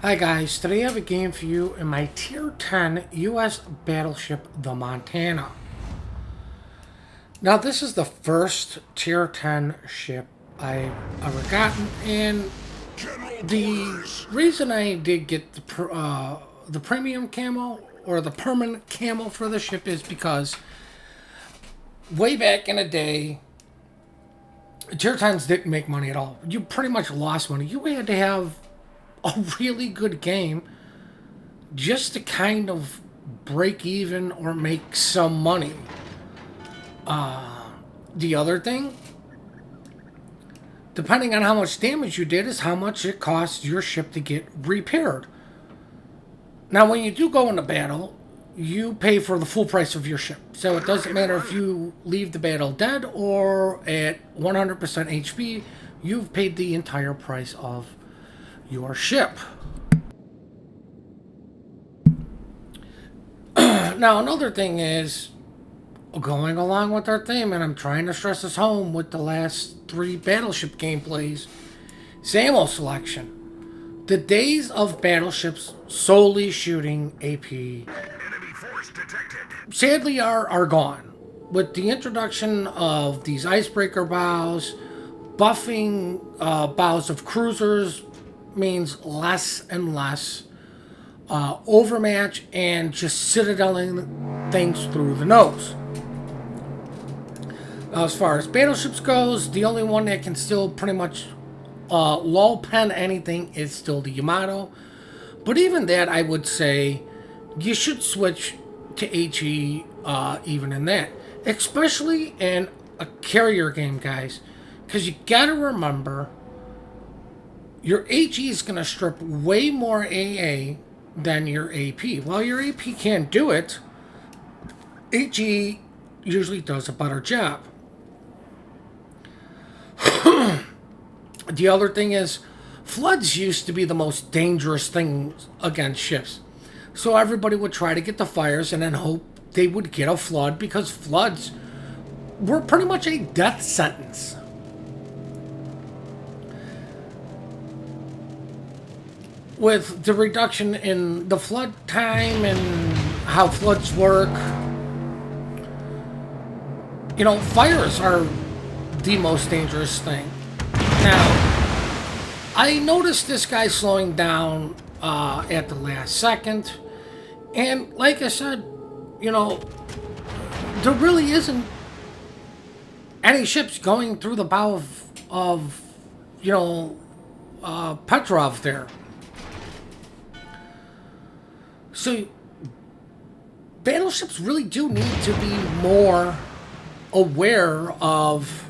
Hi guys, today I have a game for you in my Tier 10 US battleship, the Montana. Now this is the first Tier 10 ship I've ever gotten, and the reason I did get the premium camo or the permanent camo for the ship is because way back in the day, Tier 10s didn't make money at all. You pretty much lost money. You had to have a really good game just to kind of break even or make some money. The other thing, depending on how much damage you did, is how much it costs your ship to get repaired. Now, when you do go into battle, you pay for the full price of your ship. So it doesn't matter if you leave the battle dead or at 100% HP, you've paid the entire price of your ship. Now, another thing is, going along with our theme, and I'm trying to stress this home with the last 3 battleship gameplays, is ammo selection. The days of battleships solely shooting AP sadly are gone. With the introduction of these icebreaker bows, buffing bows of cruisers means less and less overmatch and just citadeling things through the nose. Now, as far as battleships goes, the only one that can still pretty much lull pen anything is still the Yamato. But even that, I would say you should switch to HE even in that. Especially in a carrier game, guys. Because you gotta remember, your HE is going to strip way more AA than your AP. While your AP can't do it, HE usually does a better job. The other thing is, floods used to be the most dangerous thing against ships. So everybody would try to get the fires and then hope they would get a flood, because floods were pretty much a death sentence. With the reduction in the flood time and how floods work, you know, fires are the most dangerous thing. Now, I noticed this guy slowing down at the last second, and like I said, you know, there really isn't any ships going through the bow of Petrov there. So, battleships really do need to be more aware of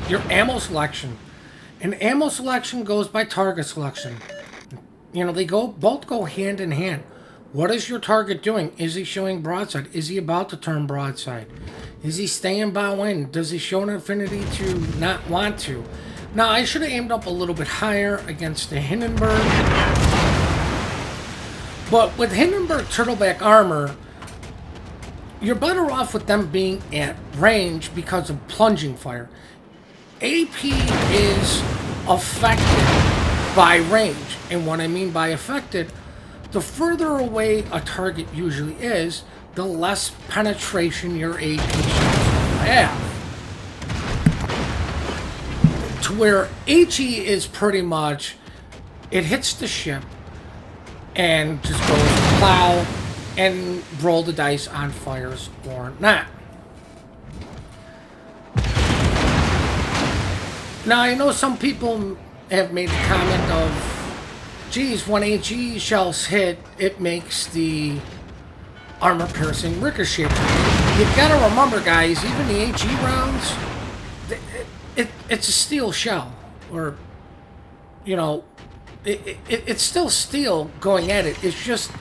your ammo selection. And ammo selection goes by target selection. You know, they both go hand in hand. What is your target doing? Is he showing broadside? Is he about to turn broadside? Is he staying bow in? Does he show an affinity to not want to? Now, I should have aimed up a little bit higher against the Hindenburg. But with Hindenburg turtleback armor, you're better off with them being at range because of plunging fire. AP is affected by range. And what I mean by affected, the further away a target usually is, the less penetration your AP should have. To where HE is pretty much, it hits the ship and just goes plow and roll the dice on fires or not. Now, I know some people have made the comment of, geez, when HE shells hit, it makes the armor-piercing ricochet. You gotta remember, guys, even the HE rounds, it's a steel shell. Or, you know, it's still steel going at it. It's just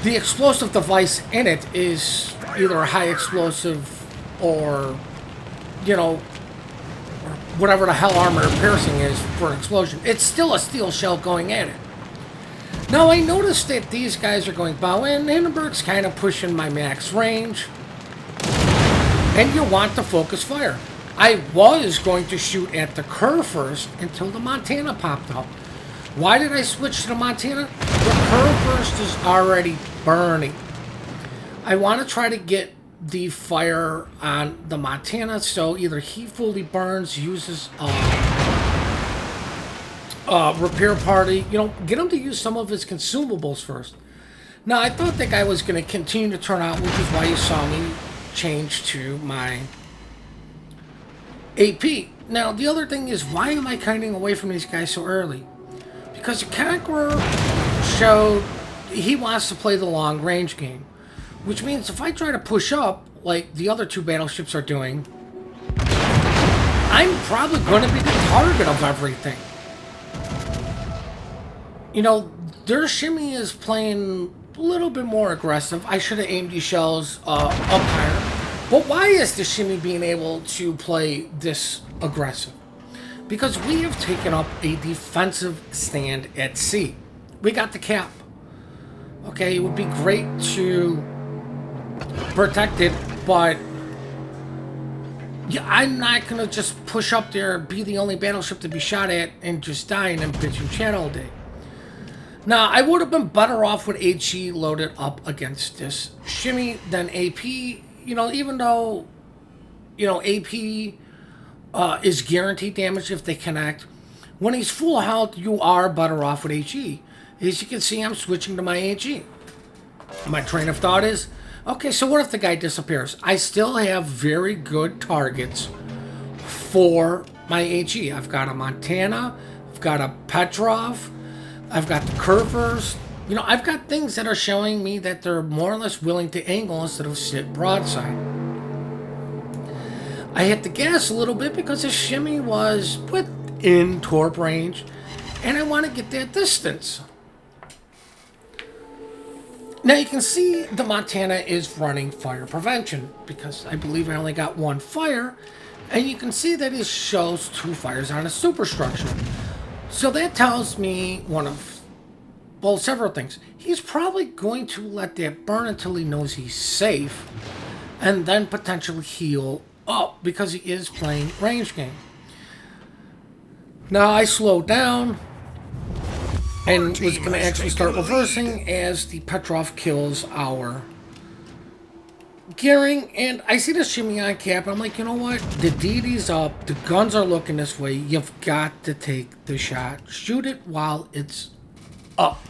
the explosive device in it is either a high explosive or, you know, whatever the hell armor piercing is for an explosion. It's still a steel shell going at it. Now, I noticed that these guys are going bow in. Hindenburg's kind of pushing my max range. And you want to focus fire. I was going to shoot at the curve first until the Montana popped up. Why did I switch to the Montana? The curve first is already burning. I want to try to get the fire on the Montana, so either he fully burns, uses repair party, get him to use some of his consumables first. Now, I thought that guy was going to continue to turn out, which is why you saw me change to my AP. Now, the other thing is, why am I kiting away from these guys so early? Because the Conqueror showed he wants to play the long range game, which means if I try to push up like the other two battleships are doing, I'm probably going to be the target of everything. Their shimmy is playing a little bit more aggressive. I should have aimed these shells up higher. But why is the shimmy being able to play this aggressive? Because we have taken up a defensive stand at sea. We got the cap. Okay, it would be great to protect it, but yeah, I'm not going to just push up there, be the only battleship to be shot at, and just die and then bitch and chat all day. Now, I would have been better off with HE loaded up against this shimmy than AP, even though, AP is guaranteed damage if they connect. When he's full health, you are better off with HE. As you can see, I'm switching to my HE. My train of thought is, okay, so what if the guy disappears? I still have very good targets for my HE. I've got a Montana, I've got a Petrov, I've got the curvers. I've got things that are showing me that they're more or less willing to angle instead of sit broadside. I hit the gas a little bit because the shimmy was within torp range, and I want to get that distance. Now you can see the Montana is running fire prevention because I believe I only got one fire, and you can see that it shows 2 fires on a superstructure. So that tells me several things. He's probably going to let that burn until he knows he's safe, and then potentially heal up because he is playing range game. Now I slowed down and was going to actually start reversing as the Petrov kills our gearing, and I see the shimmy on cap. I'm like, you know what? The DD's up. The guns are looking this way. You've got to take the shot. Shoot it while it's up.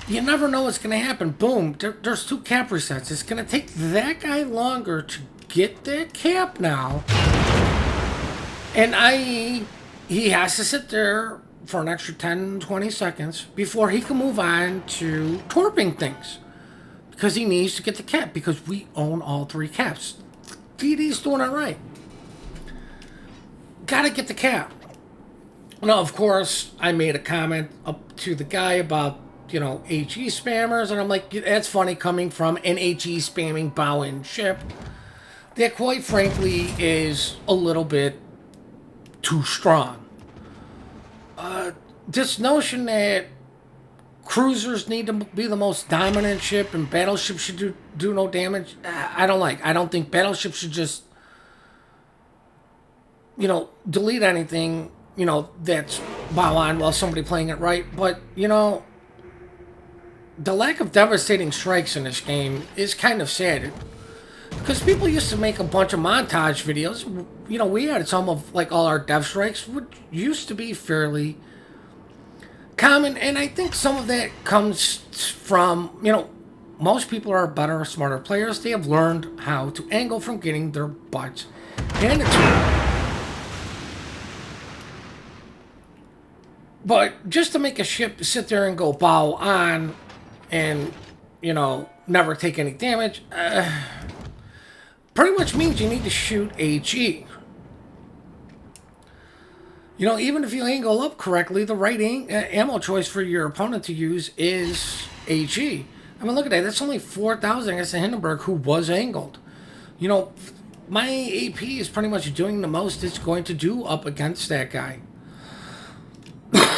You never know what's going to happen. Boom. There's 2 cap resets. It's going to take that guy longer to get that cap now. And he has to sit there for an extra 10, 20 seconds before he can move on to torping things. Because he needs to get the cap, because we own all 3 caps. DD's doing it right. Gotta get the cap. Now, of course, I made a comment up to the guy about, HE spammers, and I'm like, that's funny coming from an HE spamming bow-in ship. That, quite frankly, is a little bit too strong. This notion that cruisers need to be the most dominant ship and battleships should do no damage, I don't like. I don't think battleships should just, delete anything, that's bow on while somebody playing it right. But, the lack of devastating strikes in this game is kind of sad. Because people used to make a bunch of montage videos. We had some of, all our dev strikes, which used to be fairly common. And I think some of that comes from, most people are better, smarter players. They have learned how to angle from getting their butts handed to them. But just to make a ship sit there and go bow on and, never take any damage, pretty much means you need to shoot HE. Even if you angle up correctly, the right ammo choice for your opponent to use is HE. I mean, look at that. That's only 4,000 against the Hindenburg, who was angled. My AP is pretty much doing the most it's going to do up against that guy.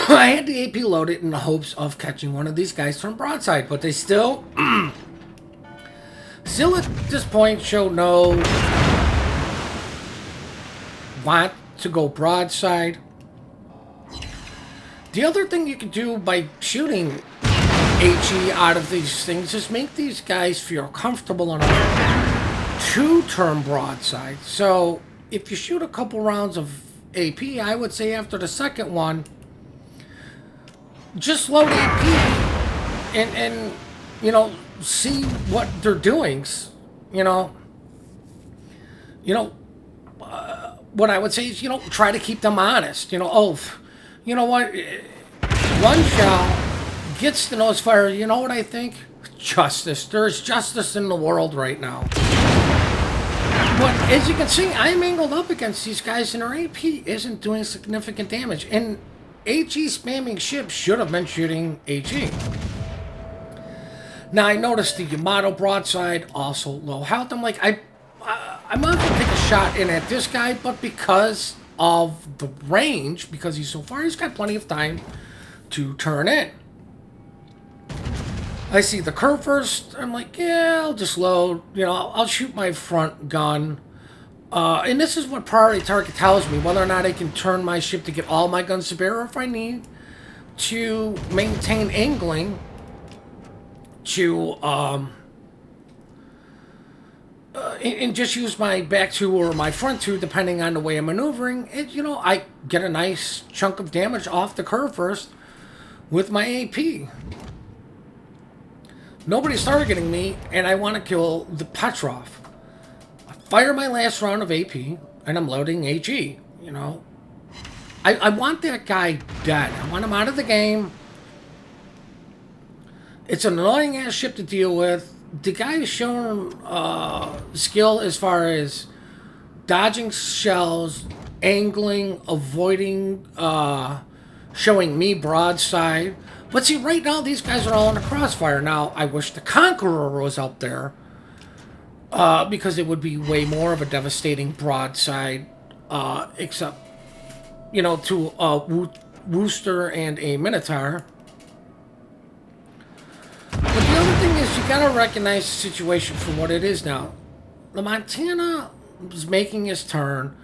I had the AP loaded in the hopes of catching one of these guys from broadside, but they still Still at this point show no want to go broadside. The other thing you can do by shooting HE out of these things is make these guys feel comfortable enough to turn broadside. So if you shoot a couple rounds of AP, I would say after the second one, just load AP and you know, see what they're doing. You know, what I would say is, try to keep them honest. You know what? One shell gets the nose fire. You know what I think? Justice. There's justice in the world right now. But as you can see, I'm angled up against these guys, and our AP isn't doing significant damage. And HE spamming ships should have been shooting HE. Now, I noticed the Yamato broadside also low health. I'm like, I'm not going to take a shot in at this guy, but because of the range, because he's so far, he's got plenty of time to turn in. I see the curve first. I'm like, yeah, I'll just load. I'll shoot my front gun. And this is what priority target tells me, whether or not I can turn my ship to get all my guns to bear, or if I need to maintain angling to and just use my back two or my front two, depending on the way I'm maneuvering. I get a nice chunk of damage off the curve first with my AP. Nobody's targeting me, and I want to kill the Petrov. I fire my last round of AP, and I'm loading HE. I want that guy dead. I want him out of the game. It's an annoying ass ship to deal with. The guy is showing skill as far as dodging shells, angling, avoiding, showing me broadside. But see, right now these guys are all in the crossfire. Now, I wish the Conqueror was up there, because it would be way more of a devastating broadside, except, to a Wooster and a Minotaur. But the other thing is, you gotta recognize the situation for what it is now. The Montana was making his turn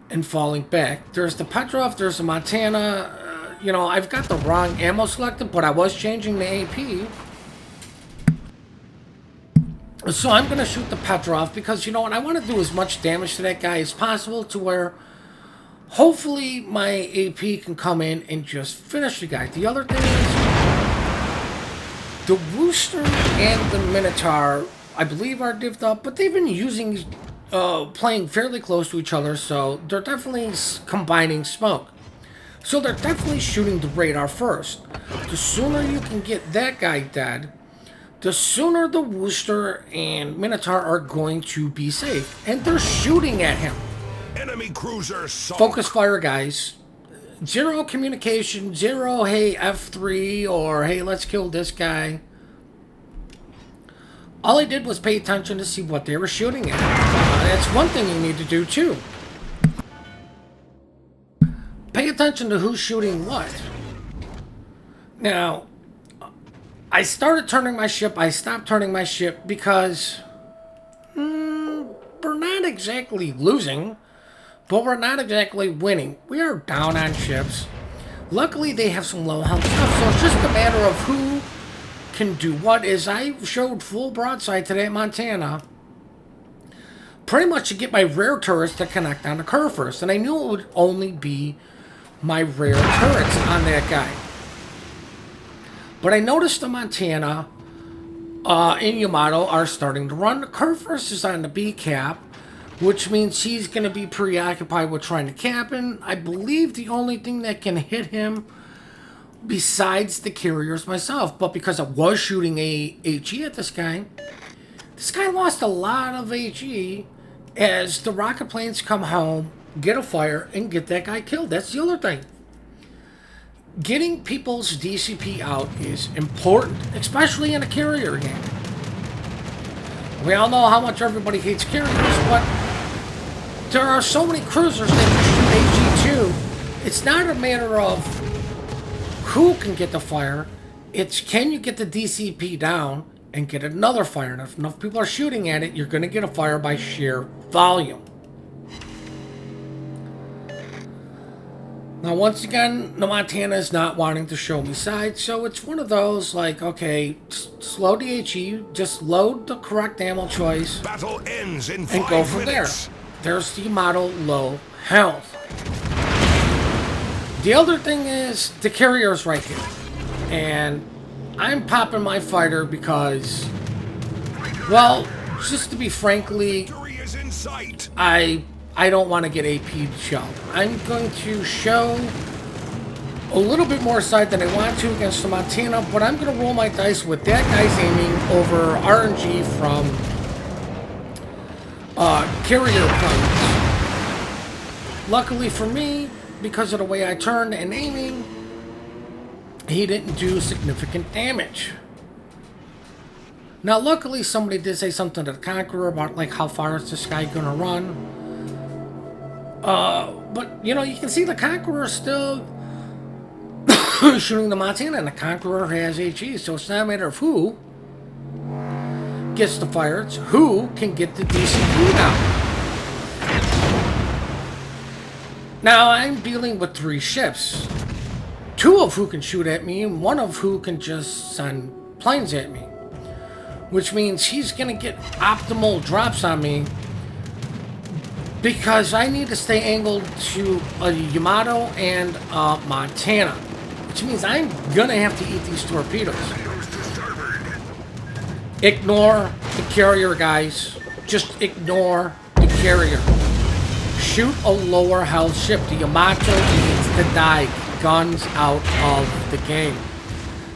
and falling back. There's the Petrov, there's the Montana. I've got the wrong ammo selected, but I was changing the AP. So I'm gonna shoot the Petrov because, I want to do as much damage to that guy as possible to where hopefully my AP can come in and just finish the guy. The other thing is, the Wooster and the Minotaur, I believe, are divvied up, but they've been playing fairly close to each other, so they're definitely combining smoke. So they're definitely shooting the radar first. The sooner you can get that guy dead, the sooner the Wooster and Minotaur are going to be safe. And they're shooting at him. Enemy cruiser sunk. Focus fire, guys. Zero communication, zero, hey, F3, or hey, let's kill this guy. All I did was pay attention to see what they were shooting at. That's one thing you need to do, too. Pay attention to who's shooting what. Now, I started turning my ship, I stopped turning my ship because we're not exactly losing, but we're not exactly winning. We are down on ships. Luckily, they have some low health stuff, so it's just a matter of who can do what. As I showed full broadside to that Montana, pretty much to get my rear turrets to connect on the curve first, and I knew it would only be my rear turrets on that guy. But I noticed the Montana and Yamato are starting to run. The curve first is on the B cap, which means he's going to be preoccupied with trying to cap, and I believe the only thing that can hit him besides the carriers myself. But because I was shooting a HE at this guy lost a lot of HE as the rocket planes come home, get a fire, and get that guy killed. That's the other thing. Getting people's DCP out is important, especially in a carrier game. We all know how much everybody hates carriers, but there are so many cruisers that shoot AG2. It's not a matter of who can get the fire, it's can you get the DCP down and get another fire. And if enough people are shooting at it, you're going to get a fire by sheer volume. Now, once again, the Montana is not wanting to show me sides, so it's one of those, like, okay, slow the HE, just load the correct ammo choice, Battle ends in and 5 go from minutes. there. There's the model low health. The other thing is, the carrier's right here. And I'm popping my fighter because, well, just to be frankly, Victory is in sight. I don't want to get AP'd shell. I'm going to show a little bit more side than I want to against the Montana, but I'm going to roll my dice with that guy's aiming over RNG from carrier planes. Luckily for me, because of the way I turned and aiming, he didn't do significant damage. Now, luckily, somebody did say something to the Conqueror about, like, how far is this guy going to run. But, you know, you can see the Conqueror still shooting the Montana, and the Conqueror has HE, so it's not a matter of who gets the fire, it's who can get the DCP down. Now, I'm dealing with 3 ships. 2 of who can shoot at me, and 1 of who can just send planes at me. Which means he's going to get optimal drops on me because I need to stay angled to a Yamato and a Montana. Which means I'm going to have to eat these torpedoes. Ignore the carrier, guys. Just ignore the carrier. Shoot a lower health ship. The Yamato needs to die. Guns out of the game.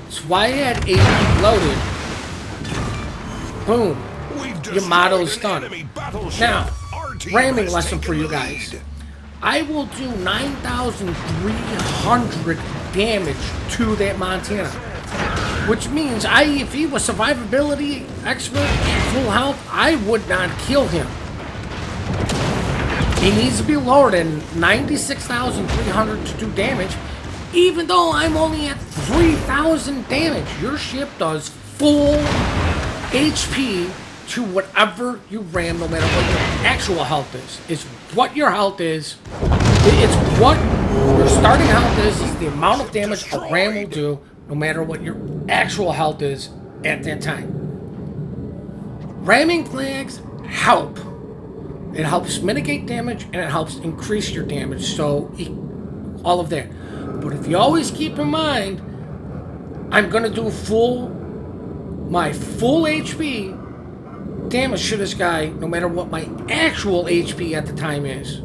That's why I had AP loaded. Boom. Yamato's done. Now, ramming lesson for you guys. I will do 9,300 damage to that Montana. Which means if he was survivability expert and full health, I would not kill him. He needs to be lower than 96,300 to do damage, even though I'm only at 3,000 damage. Your ship does full HP to whatever you ram, no matter what your actual health is. It's what your health is. It's what your starting health is the amount of damage a ram will do, no matter what your actual health is at that time. Ramming flags help. It helps mitigate damage, and it helps increase your damage, so all of that. But if you always keep in mind, I'm going to do my full HP damage to this guy, no matter what my actual HP at the time is.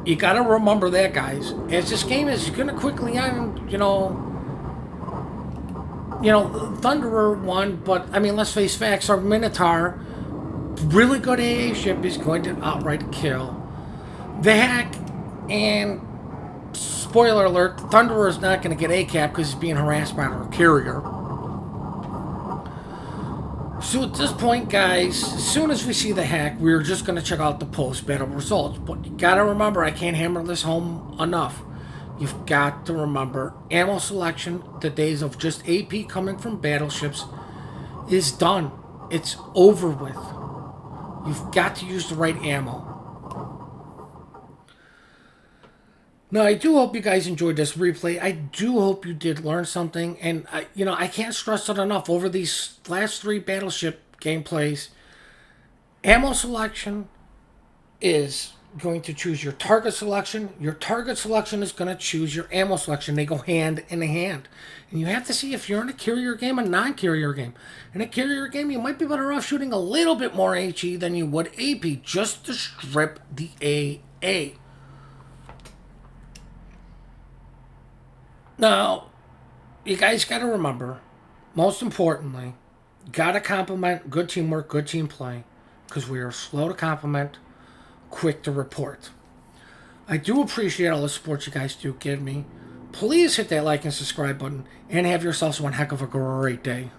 You got to remember that, guys. As this game is going to quickly end, Thunderer won, but, I mean, let's face facts, our Minotaur, really good AA ship, is going to outright kill the Hack, and spoiler alert, Thunderer is not going to get a cap because he's being harassed by our carrier. So at this point, guys, as soon as we see the Hack, we're just going to check out the post-battle results. But you got to remember, I can't hammer this home enough. You've got to remember, ammo selection, the days of just AP coming from battleships, is done. It's over with. You've got to use the right ammo. Now, I do hope you guys enjoyed this replay. I do hope you did learn something. And, I can't stress it enough. Over these last 3 battleship gameplays, ammo selection is going to choose your target selection. Your target selection is going to choose your ammo selection. They go hand in hand. And you have to see if you're in a carrier game, a non-carrier game. In a carrier game, you might be better off shooting a little bit more HE than you would AP just to strip the AA. Now, you guys got to remember, most importantly, got to compliment good teamwork, good team play, because we are slow to compliment, quick to report. I do appreciate all the support you guys do give me. Please hit that like and subscribe button, and have yourselves one heck of a great day.